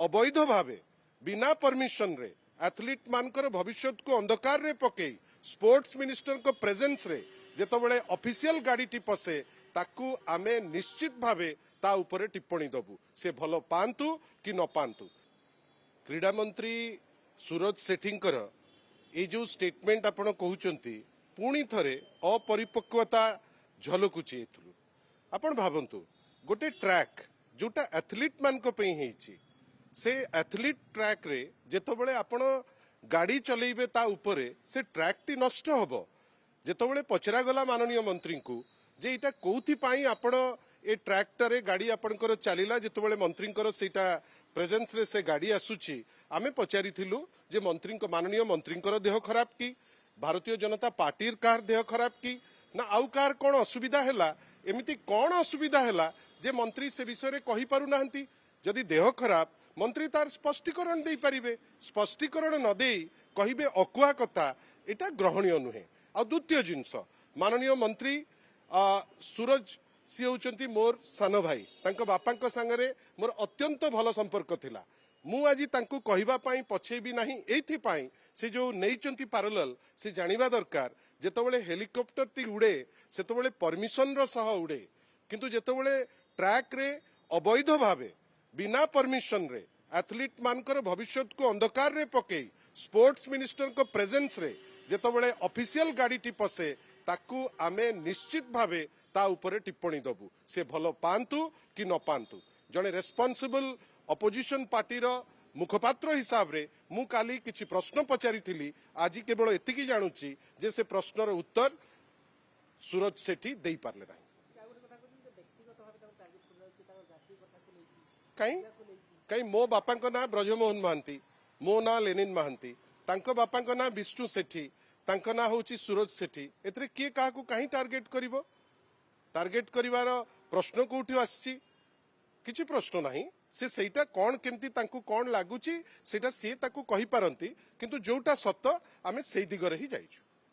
अवैध भावे बिना परमिशन रे एथलीट मानकर भविष्य को अंधकार रे पकई स्पोर्ट्स मिनिस्टर को प्रेजेंस रे जेतबेले ऑफिशियल गाड़ी पसे ताकू आमे निश्चित भावे ता उपरे टिप्पणी दबु से भल पांतु कि न पांतु। क्रीडा मंत्री सूरज सेठींकर ये जो स्टेटमेंट आपण कहउचंती पुणी थरे अपरिपक्वता झलकुची एथुरु आपण भाबंतु गोटे ट्रैक जोटा एथलीट मान को पई हेची से एथलीट ट्रैक रे जेतबेले आपण गाड़ी चलेबे ता उपरे से ट्रैक टी नष्ट होबो जेतबेले पचरा गला माननीय मंत्री को जे इटा कोथि पाई आपण ए ट्रैक्टर गाड़ी आपणकर चलीला जेतबेले मंत्रींकर सेटा प्रेजेंस रे से गाड़ी आसुची आमे पचारिथिलु जे मंत्रींक माननीय मंत्रींकर देह खराब की भारतीय जनता पार्टी कार देह खराब की ना आउ कार कोन असुविधा हैला एमिति कोन असुविधा हैला जे मंत्री से विषय रे कहि पारु नाहंती। जदि देह खराब मंत्री तार स्पष्टीकरण दे पारिबे स्पष्टीकरण न दे कहिबे अकुआ कथा एटा ग्रहणीय नुहे। आ द्वितीय जिंस माननीय मंत्री सूरज सी होचंती मोर सान भाई तांको बापांको संगरे मोर अत्यंत भल संपर्क थिला मु आज तांको कहिबा पई पछेबी नाही एथि पई से जो नेइचंती पैरेलल से जानिबा दरकार जेतबेले हेलिकॉप्टर टी उड़े सेतबेले परमिशन रो सह उड़े किंतु जेतबेले ट्रैक रे अवैध भावे बिना परमिशन रे एथलीट मानकर भविष्य को अंधकार रे पकई स्पोर्ट्स मिनिस्टर को प्रेजेंस रे जेतबेले ऑफिशियल गाड़ी पसे ताकू आमे निश्चित भावे ता उपरे टिप्पणी दबु से भल पांतु कि न पांतु। जने रेस्पॉन्सिबल अपोजिशन पार्टी रो मुखपात्र हिसाब रे मु काली किछि प्रश्न पचारिथिली आज केवल एतिकी जानुची जे से प्रश्नर उत्तर सूरज सेठी देई पारले नाही। कहीं मो बापा ना ब्रजमोहन महांती मो ना लेनिन महांती तांको बापा ना विष्णु सेठी तांको ना होची सूरज सेठी एतरे किए काहाकू कहीं टार्गेट करिवो टार्गेट करिवार प्रश्न कोठी आछि किछि प्रश्न नाही से सेटा कोन केमती तांको कोन लागुची सेटा से ताकू कहि पारंती किंतु जोटा सत्य आमे सेई दिगरे ही जाइछु।